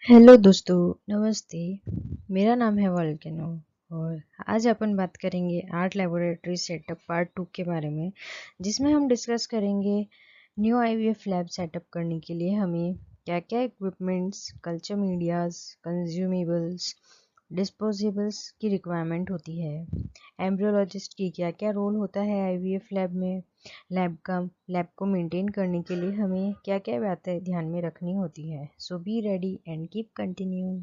Hello दोस्तों, नमस्ते। मेरा नाम है वॉल्केनो और आज अपन बात करेंगे आर्ट लेबोरेटरी सेटअप पार्ट 2 के बारे में, जिसमें हम डिस्कस करेंगे न्यू आईवीएफ लैब सेटअप करने के लिए हमें क्या-क्या equipments, culture medias, consumables, disposables की रिक्वायरमेंट होती है। एम्ब्रियोलॉजिस्ट की क्या-क्या रोल होता है आईवीएफ लैब में, लैब को मेंटेन करने के लिए हमें क्या-क्या बातें ध्यान में रखनी होती है। So be ready and keep continue.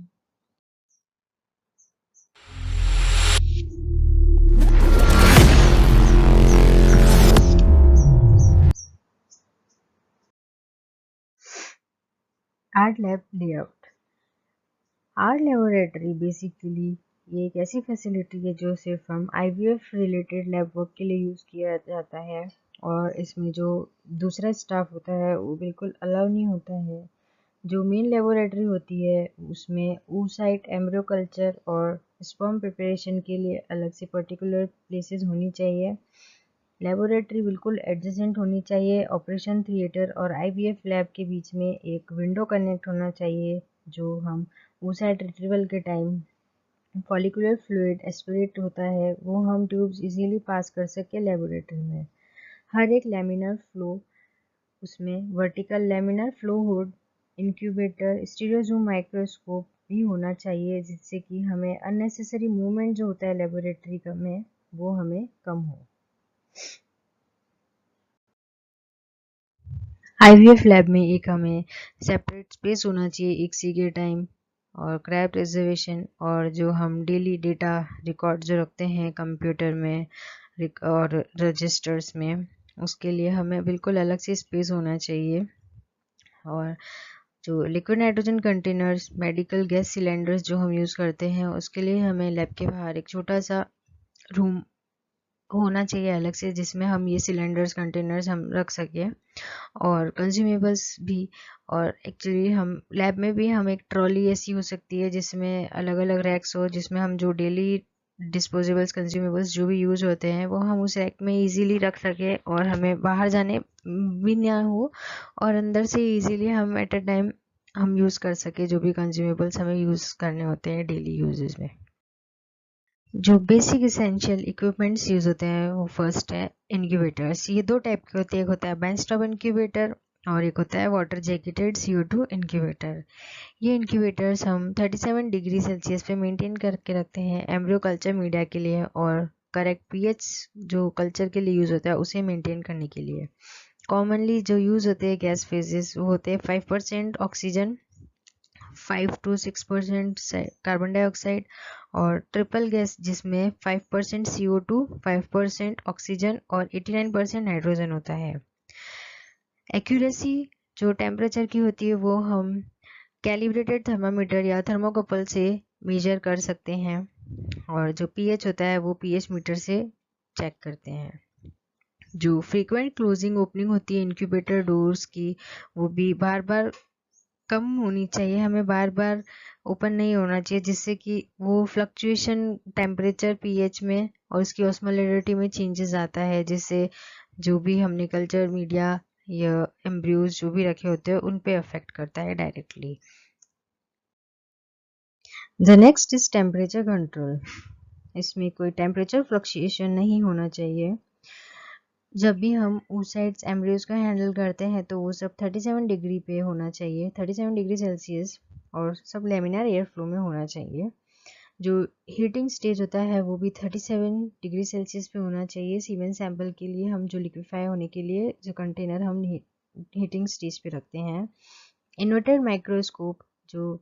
ART lab layout. ART laboratory basically ये एक ऐसी फैसिलिटी है जो सिर्फ हम आईवीएफ रिलेटेड लैब वर्क के लिए यूज़ किया जाता है और इसमें जो दूसरा स्टाफ होता है वो बिल्कुल अलाउ नहीं होता है। जो मेन लेबोरेटरी होती है उसमें oocyte एम्ब्रियो कल्चर और स्पर्म प्रिपरेशन के लिए अलग से पर्टिकुलर प्लेसेस होनी चाहिए। लेबोरेटरी बिल्कुल एडजेसेंट होनी चाहिए। ऑपरेशन थिएटर और आईवीएफ लैब के बीच में एक विंडो कनेक्ट होना चाहिए जो हम oocyte रिट्रीवल के टाइम फॉलिकुलर फ्लूइड एस्पिरेट होता है वो हम ट्यूब्स इजीली पास कर सके लेबोरेटरी में। हर एक लैमिनर फ्लो उसमें vertical laminar flow hood, incubator, stereo zoom microscope भी होना चाहिए जिससे कि हमें अननेसेसरी मूवमेंट जो होता है लेबोरेटरी में वो हमें कम हो। आईवीएफ लैब में एक हमें सेपरेट स्पेस होना चाहिए एक सी के टाइम और क्रैप रिजर्वेशन और जो हम डेली डेटा रिकॉर्ड जो रखते हैं कंप्यूटर में और रजिस्टर्स में उसके लिए हमें बिल्कुल अलग से स्पेस होना चाहिए। और जो liquid nitrogen containers, medical gas cylinders जो हम यूज़ करते हैं उसके लिए हमें लैब के बाहर एक छोटा सा रूम होना चाहिए अलग से जिसमें हम ये सिलेंडर्स कंटेनर्स हम रख सकें और कंज्यूमेबल्स भी। और एक्चुअली हम लैब में भी हम एक ट्रॉली ऐसी हो सकती है जिसमें अलग अलग रैक्स हो जिसमें हम जो डेली डिस्पोजेबल्स कंज्यूमेबल्स जो भी यूज़ होते हैं वो हम उस रैक में इजीली रख सकें और हमें बाहर जाने भी ना हो और अंदर से इजीली हम एट अ टाइम हम यूज़ कर सके जो भी कंज्यूमेबल्स हमें यूज़ करने होते हैं डेली यूजेस में। जो बेसिक इसेंशियल इक्विपमेंट्स यूज़ होते हैं वो फर्स्ट है इनक्यूबेटर्स। ये दो टाइप के होते हैं, एक होता है बेंचटॉप इनक्यूबेटर और एक होता है वाटर जैकेटेड CO2 इनक्यूबेटर। ये इनक्यूबेटर्स हम 37 डिग्री सेल्सियस पे मेंटेन करके रखते हैं एम्ब्रियो कल्चर मीडिया के लिए और करेक्ट पीएच जो कल्चर के लिए यूज़ होता है उसे मेंटेन करने के लिए। कॉमनली जो यूज़ होते हैं गैस फेजेस वो होते हैं 5% ऑक्सीजन, 5 to 6% कार्बन डाइऑक्साइड और ट्रिपल गैस जिसमें 5% CO2, 5% ऑक्सीजन और 89% नाइट्रोजन होता है। एक्यूरेसी जो टेम्परेचर की होती है वो हम कैलिब्रेटेड थर्मामीटर या थर्मोकपल से मेजर कर सकते हैं और जो पीएच होता है वो पीएच मीटर से चेक करते हैं। जो फ्रीक्वेंट क्लोजिंग ओपनिंग होती है इंक्यूबेटर डोर्स की वो भी बार बार कम होनी चाहिए, हमें बार बार ओपन नहीं होना चाहिए जिससे कि वो फ्लक्चुएशन टेम्परेचर पीएच में और उसकी ऑस्मोलैरिटी में चेंजेस आता है जिससे जो भी हमने कल्चर मीडिया या एम्ब्रियोज जो भी रखे होते हैं उन पे अफेक्ट करता है directly. The next is temperature control. इसमें कोई टेम्परेचर फ्लक्चुएशन नहीं होना चाहिए। जब भी हम oocytes एम्ब्रियोज को हैंडल करते हैं तो वो सब 37 डिग्री पे होना चाहिए, 37 डिग्री सेल्सियस, और सब लेमिनार एयर फ्लो में होना चाहिए। जो हीटिंग स्टेज होता है वो भी 37 डिग्री सेल्सियस पे होना चाहिए। सीमेन सैंपल के लिए हम जो लिक्विफाई होने के लिए जो कंटेनर हम हीटिंग स्टेज पे रखते हैं। इन्वर्टेड माइक्रोस्कोप जो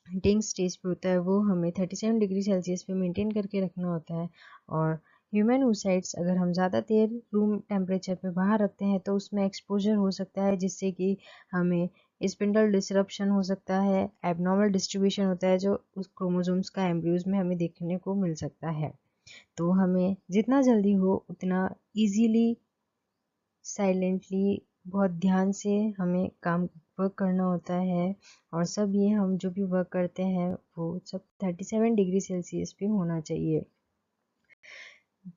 हीटिंग स्टेज पे होता है वो हमें 37 डिग्री सेल्सियस पे मेंटेन करके रखना होता है। और ह्यूमन oocytes अगर हम ज़्यादा देर रूम टेम्परेचर पे बाहर रखते हैं तो उसमें एक्सपोजर हो सकता है जिससे कि हमें स्पिंडल डिसरप्शन हो सकता है, एबनॉर्मल डिस्ट्रीब्यूशन होता है जो उस क्रोमोसोम्स का एम्ब्रियोज में हमें देखने को मिल सकता है। तो हमें जितना जल्दी हो उतना इजीली साइलेंटली बहुत ध्यान से हमें काम वर्क करना होता है और सब ये हम जो भी वर्क करते हैं वो सब 37 डिग्री सेल्सियस पे होना चाहिए।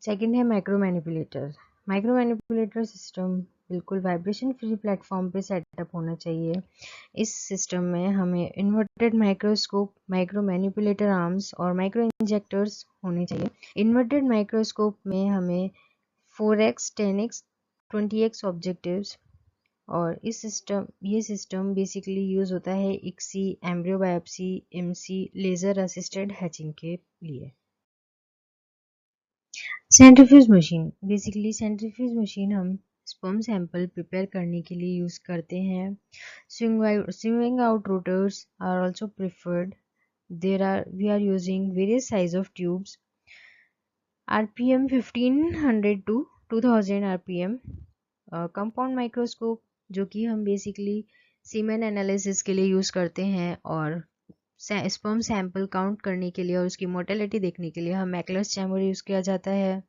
सेकंड है micro manipulator. Micro manipulator system बिल्कुल वाइब्रेशन फ्री प्लेटफॉर्म पे सेटअप होना चाहिए। इस सिस्टम में हमें inverted microscope, micro manipulator arms और माइक्रो इंजेक्टर्स होने चाहिए। इन्वर्टेड माइक्रोस्कोप में हमें 4x, 10x, 20x ऑब्जेक्टिव्स, और ये सिस्टम बेसिकली यूज होता है ICSI, embryo biopsy, MC, laser assisted hatching के लिए। Centrifuge machine, basically centrifuge machine हम स्पर्म सैंपल प्रिपेयर करने के लिए यूज करते हैं। Swinging out rotors are also preferred. We are using various size of tubes, RPM 1500 to 2000 RPM। Compound microscope जो कि हम बेसिकली सीमेन एनालिसिस के लिए यूज करते हैं, और स्पर्म सैंपल काउंट करने के लिए और उसकी मोर्टेलिटी देखने के लिए हम मैकलस चैम्बर यूज किया जाता है।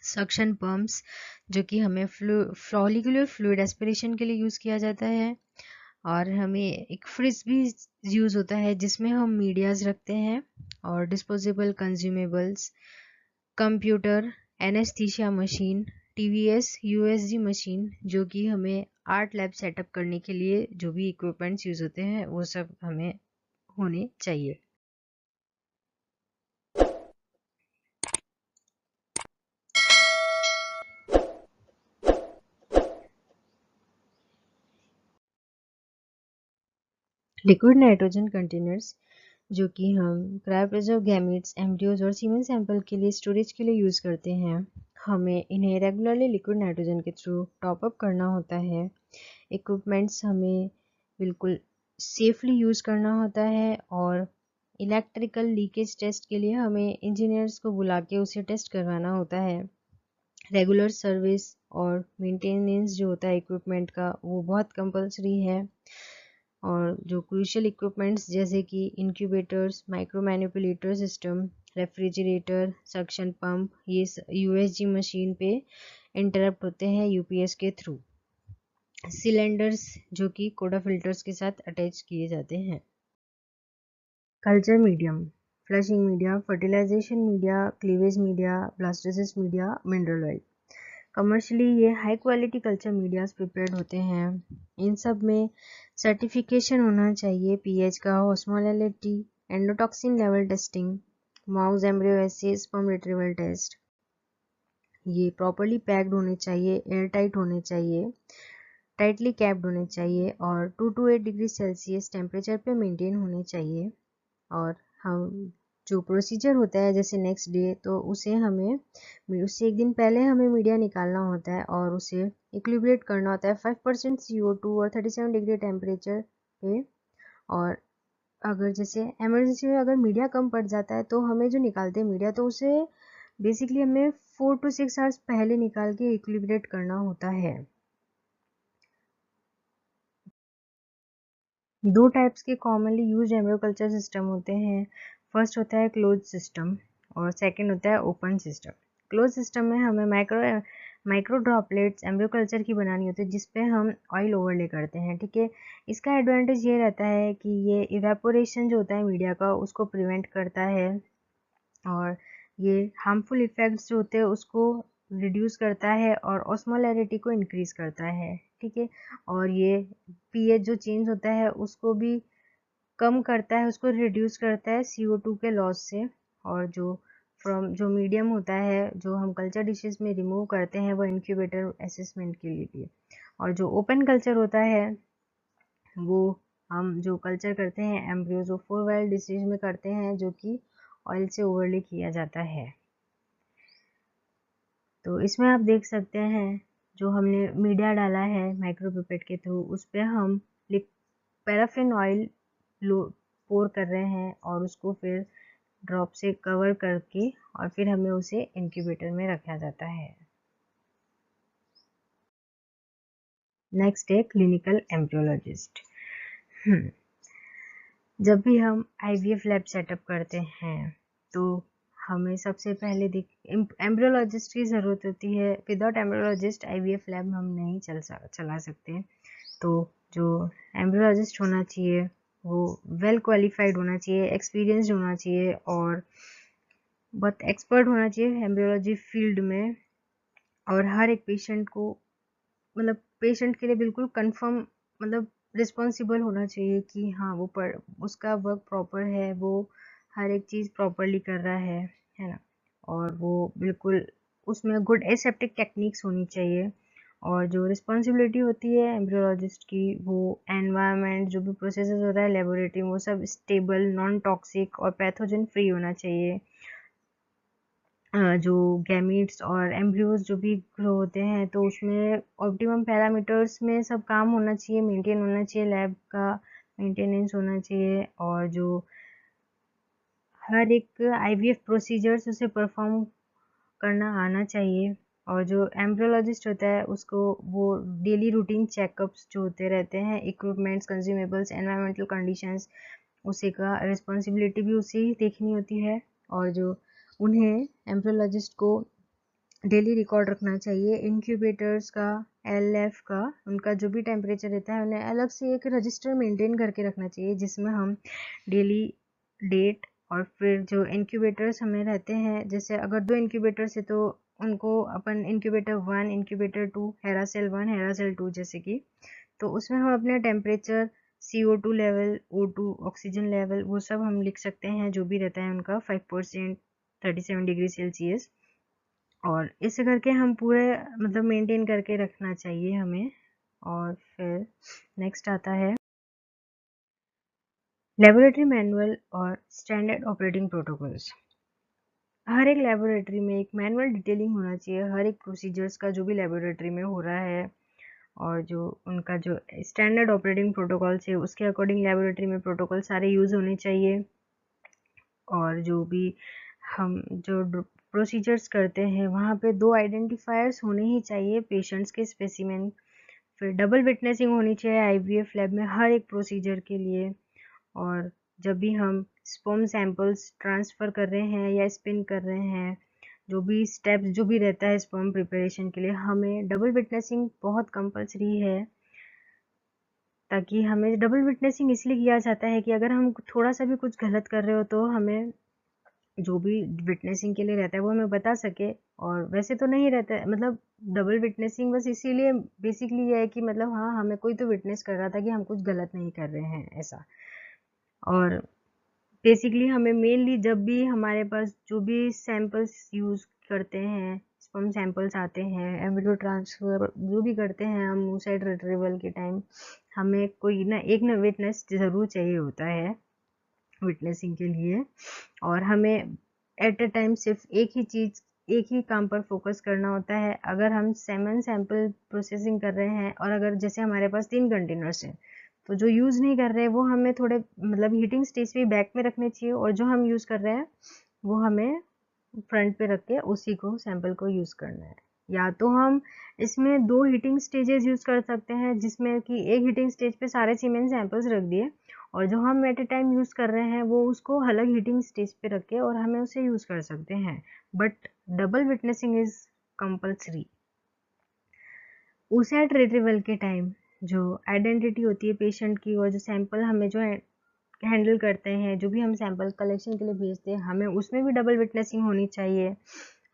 सक्शन पंप्स जो कि हमें फॉलिकुलर फ्लूइड एस्पिरेशन के लिए यूज किया जाता है, और हमें एक फ्रिज भी यूज होता है जिसमें हम मीडियाज रखते हैं, और disposable consumables, computer, anaesthesia machine, TVS USG machine जो कि हमें आर्ट लैब सेटअप करने के लिए जो भी इक्विपमेंट्स यूज होते हैं वो सब हमें होने चाहिए। लिक्विड नाइट्रोजन कंटेनर्स जो कि हम क्रायोप्रिजर्व गैमीट्स, एम्ब्रियोज और सीमेन सैंपल के लिए स्टोरेज के लिए यूज करते हैं। हमें इन्हें रेगुलरली लिक्विड नाइट्रोजन के थ्रू टॉप अप करना होता है। इक्विपमेंट्स हमें बिल्कुल सेफली यूज करना होता है, और इलेक्ट्रिकल लीकेज टेस्ट के लिए हमें इंजीनियर्स को बुला के उसे टेस्ट करवाना होता है। रेगुलर सर्विस और मेंटेनेंस जो होता है इक्विपमेंट का वो बहुत कंपलसरी है। और जो क्रूशियल इक्विपमेंट्स जैसे कि incubators, micro manipulator system, refrigerator, suction pump, ये USG मशीन पे इंटरप्ट होते हैं UPS के थ्रू। सिलेंडर्स जो कि कोडा फिल्टर्स के साथ अटैच किए जाते हैं। Culture medium, flushing media, fertilisation media, cleavage media, blastocyst media, mineral oil. Commercially ये high quality culture medias prepared होते हैं। इन सब में सर्टिफिकेशन होना चाहिए, पीएच का, osmolality, endotoxin level testing, mouse embryo assay, sperm retrieval test. ये प्रॉपरली पैक्ड होने चाहिए, एयर टाइट होने चाहिए, टाइटली कैप्ड होने चाहिए, और 2 to 8 डिग्री सेल्सियस टेम्परेचर पे मेंटेन होने चाहिए। और हम जो प्रोसीजर होता है जैसे नेक्स्ट डे, तो उसे उससे एक दिन पहले हमें मीडिया निकालना होता है और उसे इक्विलिब्रेट करना होता है 5% CO2 और 37 डिग्री टेम्परेचर पे। और अगर जैसे इमरजेंसी में अगर मीडिया कम पड़ जाता है तो हमें जो निकालते हैं मीडिया, तो उसे बेसिकली हमें 4 to 6 आवर्स पहले निकाल के इक्विलिब्रेट करना होता है। 2 टाइप्स के commonly used embryo culture system होते हैं। फर्स्ट होता है क्लोज सिस्टम और सेकंड होता है ओपन सिस्टम। क्लोज सिस्टम में हमें माइक्रो ड्रॉपलेट्स एम्ब्रियो कल्चर की बनानी होती है जिसपे हम ऑयल ओवरले करते हैं, ठीक है। इसका एडवांटेज ये रहता है कि ये इवेपोरेशन जो होता है मीडिया का उसको प्रिवेंट करता है, और ये हार्मफुल इफेक्ट्स जो होते हैं उसको रिड्यूस करता है और ऑस्मोलैरिटी को इंक्रीज करता है, ठीक है। और ये पीएच जो चेंज होता है उसको भी कम करता है, उसको रिड्यूस करता है CO2 के लॉस से। और जो मीडियम होता है जो हम कल्चर डिशेस में रिमूव करते हैं वो इंक्यूबेटर असेसमेंट के लिए। और जो ओपन कल्चर होता है वो हम जो कल्चर करते हैं एम्ब्रियोज वो 4 वाइल्ड डिसीज में करते हैं जो कि ऑयल से ओवरले किया जाता है। तो इसमें आप देख सकते हैं जो हमने मीडिया डाला है माइक्रोपिपेट के थ्रू, उस पर हम पैराफिन ऑयल पोर कर रहे हैं और उसको फिर ड्रॉप से कवर करके और फिर हमें उसे इंक्यूबेटर में रखा जाता है। नेक्स्ट है क्लिनिकल एम्ब्रियोलॉजिस्ट। जब भी हम IVF लैब सेटअप करते हैं तो हमें सबसे पहले एम्ब्रियोलॉजिस्ट की ज़रूरत होती है। विदाउट एम्ब्रियोलॉजिस्ट IVF लैब हम नहीं चला सकते। तो जो एम्ब्रियोलॉजिस्ट होना चाहिए वो वेल क्वालिफाइड होना चाहिए, एक्सपीरियंस्ड होना चाहिए और बहुत एक्सपर्ट होना चाहिए एम्ब्रियोलॉजी फील्ड में, और हर एक पेशेंट को मतलब पेशेंट के लिए बिल्कुल कंफर्म, मतलब रिस्पॉन्सिबल होना चाहिए कि हाँ वो उसका वर्क प्रॉपर है, वो हर एक चीज़ प्रॉपरली कर रहा है ना। और वो बिल्कुल उसमें गुड एसेप्टिक टेक्निक्स होनी चाहिए। और जो रिस्पॉन्सिबिलिटी होती है एम्ब्रियोलॉजिस्ट की, वो एनवायरनमेंट जो भी प्रोसेसेस हो रहा है लेबोरेटरी में, वो सब स्टेबल, नॉन टॉक्सिक और पैथोजन फ्री होना चाहिए। जो गैमीट्स और एम्ब्रियोज जो भी ग्रो होते हैं तो उसमें ऑप्टिमम पैरामीटर्स में सब काम होना चाहिए, मेंटेन होना चाहिए, लैब का मेंटेनेंस होना चाहिए, और जो हर एक आईवीएफ प्रोसीजर्स उसे परफॉर्म करना आना चाहिए। और जो एम्ब्रियोलॉजिस्ट होता है उसको वो डेली रूटीन चेकअप्स जो होते रहते हैं, इक्विपमेंट्स, कंज्यूमेबल्स, एनवायरमेंटल कंडीशंस, उसी का रिस्पॉन्सिबिलिटी भी उसी देखनी होती है। और जो उन्हें एम्ब्रियोलॉजिस्ट को डेली रिकॉर्ड रखना चाहिए इंक्यूबेटर्स का, एलएफ का, उनका जो भी टेम्परेचर रहता है उन्हें अलग से एक रजिस्टर मेंटेन करके रखना चाहिए, जिसमें हम डेली डेट, और फिर जो इंक्यूबेटर्स हमें रहते हैं, जैसे अगर 2 इंक्यूबेटर्स है तो उनको अपन इंक्यूबेटर 1, इंक्यूबेटर 2, हेरासेल 1, हेरासेल 2 जैसे कि, तो उसमें हम अपने temperature, CO2 level, O2 oxygen level, वो सब हम लिख सकते हैं, जो भी रहता है उनका 5%, 37 डिग्री सेल्सियस। और इसे करके हम पूरे मतलब मेंटेन करके रखना चाहिए हमें। और फिर नेक्स्ट आता है लेबोरेटरी मैनुअल और स्टैंडर्ड ऑपरेटिंग प्रोटोकॉल्स। हर एक लेबोरेटरी में एक मैनुअल डिटेलिंग होना चाहिए, हर एक प्रोसीजर्स का जो भी लेबोरेटरी में हो रहा है, और जो उनका जो स्टैंडर्ड ऑपरेटिंग प्रोटोकॉल्स है उसके अकॉर्डिंग लेबोरेटरी में प्रोटोकॉल सारे यूज़ होने चाहिए। और जो भी हम जो प्रोसीजर्स करते हैं वहाँ पे 2 आइडेंटिफायर्स होने ही चाहिए पेशेंट्स के स्पेसिमेन। फिर डबल विटनेसिंग होनी चाहिए आईवीएफ लैब में हर एक प्रोसीजर के लिए। और जब भी हम स्पर्म सैंपल्स ट्रांसफ़र कर रहे हैं या स्पिन कर रहे हैं, जो भी स्टेप्स जो भी रहता है स्पर्म प्रिपरेशन के लिए, हमें डबल विटनेसिंग बहुत कंपलसरी है। ताकि हमें डबल विटनेसिंग इसलिए किया जाता है कि अगर हम थोड़ा सा भी कुछ गलत कर रहे हो तो हमें जो भी विटनेसिंग के लिए रहता है वो हमें बता सके। और वैसे तो नहीं रहता है, मतलब डबल विटनेसिंग बस इसीलिए बेसिकली ये है कि मतलब हाँ हमें कोई तो विटनेस कर रहा था कि हम कुछ गलत नहीं कर रहे हैं ऐसा। और बेसिकली हमें मेनली जब भी हमारे पास जो भी सैंपल्स यूज़ करते हैं, स्पर्म सैंपल्स आते हैं, एम्ब्रियो ट्रांसफ़र जो भी करते हैं हम oocyte रिट्रीवल के टाइम, हमें कोई ना एक ना विटनेस ज़रूर चाहिए होता है विटनेसिंग के लिए। और हमें एट अ टाइम सिर्फ एक ही काम पर फोकस करना होता है। अगर हम सेमन सैंपल प्रोसेसिंग कर रहे हैं और अगर जैसे हमारे पास 3 कंटेनर्स हैं तो जो यूज़ नहीं कर रहे हैं वो हमें थोड़े मतलब हीटिंग स्टेज पे बैक में रखने चाहिए, और जो हम यूज़ कर रहे हैं वो हमें फ्रंट पे रख के उसी को सैंपल को यूज़ करना है। या तो हम इसमें 2 हीटिंग स्टेजेस यूज़ कर सकते हैं, जिसमें कि एक हीटिंग स्टेज पे सारे सीमेन सैंपल्स रख दिए, और जो हम एट अ टाइम यूज़ कर रहे हैं वो उसको अलग हीटिंग स्टेज पे रख के और हमें उसे यूज़ कर सकते हैं। But double witnessing is compulsory. oocyte retrieval के टाइम जो आइडेंटिटी होती है पेशेंट की, और जो सैंपल हमें जो हैंडल करते हैं, जो भी हम सैंपल कलेक्शन के लिए भेजते हैं, हमें उसमें भी डबल विटनेसिंग होनी चाहिए।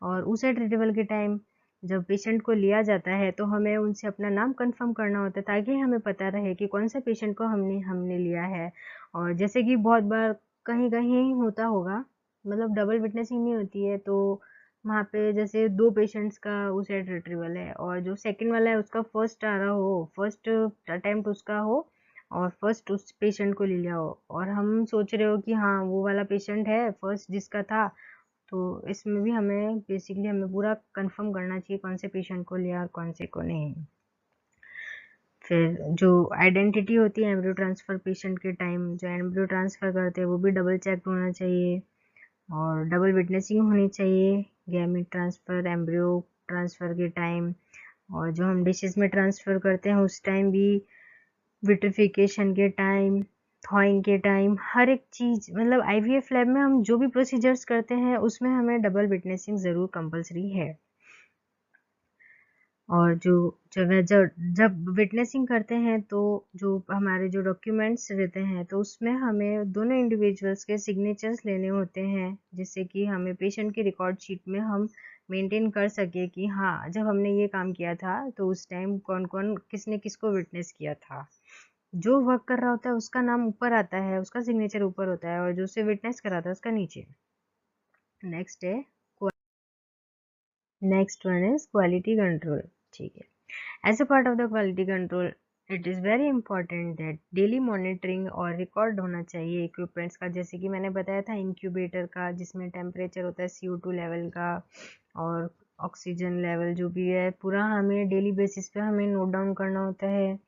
और oocyte रिट्रीवल के टाइम जब पेशेंट को लिया जाता है तो हमें उनसे अपना नाम कंफर्म करना होता है, ताकि हमें पता रहे कि कौन सा पेशेंट को हमने लिया है। और जैसे कि बहुत बार कहीं कहीं होता होगा, मतलब डबल विटनेसिंग नहीं होती है तो वहाँ पे जैसे 2 पेशेंट्स का oocyte रिट्रीवल है, और जो सेकंड वाला है उसका फर्स्ट आ रहा हो, फर्स्ट अटेम्प्ट उसका हो, और फर्स्ट उस पेशेंट को ले लिया हो, और हम सोच रहे हो कि हाँ वो वाला पेशेंट है फर्स्ट जिसका था। तो इसमें भी हमें बेसिकली हमें पूरा कंफर्म करना चाहिए कौन से पेशेंट को लिया और कौन से को नहीं। फिर जो आइडेंटिटी होती है एम्ब्रियो ट्रांसफ़र पेशेंट के टाइम, जो एम्ब्रियो ट्रांसफ़र करते हैं वो भी डबल चेक होना चाहिए, और डबल विटनेसिंग होनी चाहिए गैमीट ट्रांसफ़र, एम्ब्रियो ट्रांसफ़र के टाइम। और जो हम डिशेस में ट्रांसफ़र करते हैं उस टाइम भी, विट्रिफिकेशन के टाइम, थॉइंग के टाइम, हर एक चीज़ मतलब आईवीएफ लैब में हम जो भी प्रोसीजर्स करते हैं उसमें हमें डबल विटनेसिंग ज़रूर कंपलसरी है। और जब विटनेसिंग करते हैं तो जो हमारे जो डॉक्यूमेंट्स रहते हैं तो उसमें हमें दोनों इंडिविजुअल्स के सिग्नेचर्स लेने होते हैं, जिससे कि हमें पेशेंट की रिकॉर्ड शीट में हम मेंटेन कर सके कि हाँ जब हमने ये काम किया था तो उस टाइम कौन कौन किसने किसको विटनेस किया था। जो वर्क कर रहा होता है उसका नाम ऊपर आता है, उसका सिग्नेचर ऊपर होता है, और जो उसे विटनेस करा था उसका नीचे। नेक्स्ट है next one is quality control. ठीक है, as a part of the quality control it is very important that daily monitoring और रिकॉर्ड होना चाहिए इक्विपमेंट्स का, जैसे कि मैंने बताया था इंक्यूबेटर का जिसमें टेम्परेचर होता है CO2 लेवल का और ऑक्सीजन लेवल जो भी है पूरा हमें डेली बेसिस पे हमें नोट डाउन करना होता है।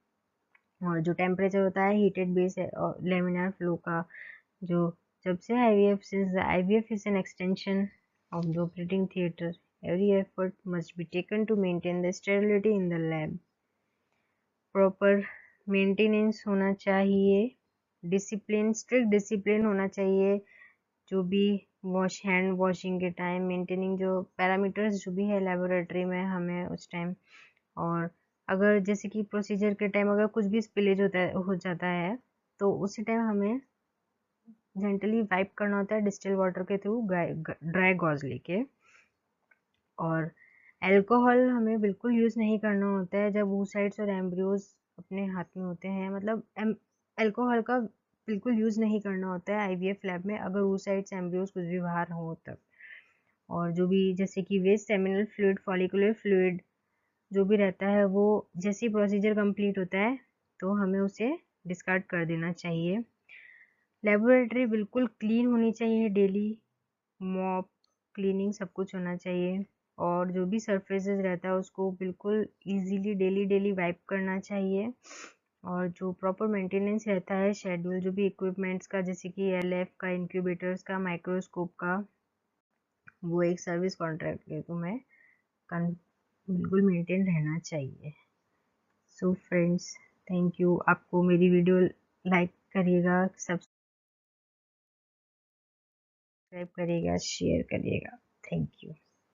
और जो टेम्परेचर होता है हीटेड बेस है और लेमिनार फ्लो का, जो जब से IVF, since the IVF is an extension of the operating theatre, every effort must be taken to maintain the sterility in the lab. Proper maintenance होना चाहिए, डिसिप्लिन, स्ट्रिक्ट डिसिप्लिन होना चाहिए, जो भी हैंड वॉशिंग के टाइम मेंटेनिंग जो parameters जो भी है लेबोरेटरी में हमें उस टाइम। और अगर जैसे कि प्रोसीजर के टाइम अगर कुछ भी स्पिलेज हो जाता है तो उसी टाइम हमें जेंटली वाइप करना होता है डिस्टिल वाटर के थ्रू ड्राई गॉज लेके। और अल्कोहल हमें बिल्कुल यूज़ नहीं करना होता है जब oocytes और एम्ब्रियोज अपने हाथ में होते हैं, मतलब अल्कोहल का बिल्कुल यूज़ नहीं करना होता है IVF लैब में अगर oocytes एम्ब्रियोज कुछ भी बाहर हो तब। और जो भी जैसे कि waste seminal fluid, follicular fluid जो भी रहता है वो जैसे ही प्रोसीजर कंप्लीट होता है तो हमें उसे डिस्कार्ड कर देना चाहिए। लेबोरेटरी बिल्कुल क्लीन होनी चाहिए, डेली मॉप क्लीनिंग सब कुछ होना चाहिए। और जो भी सरफेसेस रहता है उसको बिल्कुल इजीली डेली वाइप करना चाहिए। और जो प्रॉपर मेंटेनेंस रहता है शेड्यूल जो भी इक्विपमेंट्स का जैसे कि LF का, इंक्यूबेटर्स का, माइक्रोस्कोप का, वो एक सर्विस कॉन्ट्रैक्ट के तो मैं बिल्कुल मेंटेन रहना चाहिए। So friends, thank you. आपको मेरी वीडियो लाइक करिएगा, सब्सक्राइब करिएगा, शेयर करिएगा। Thank you.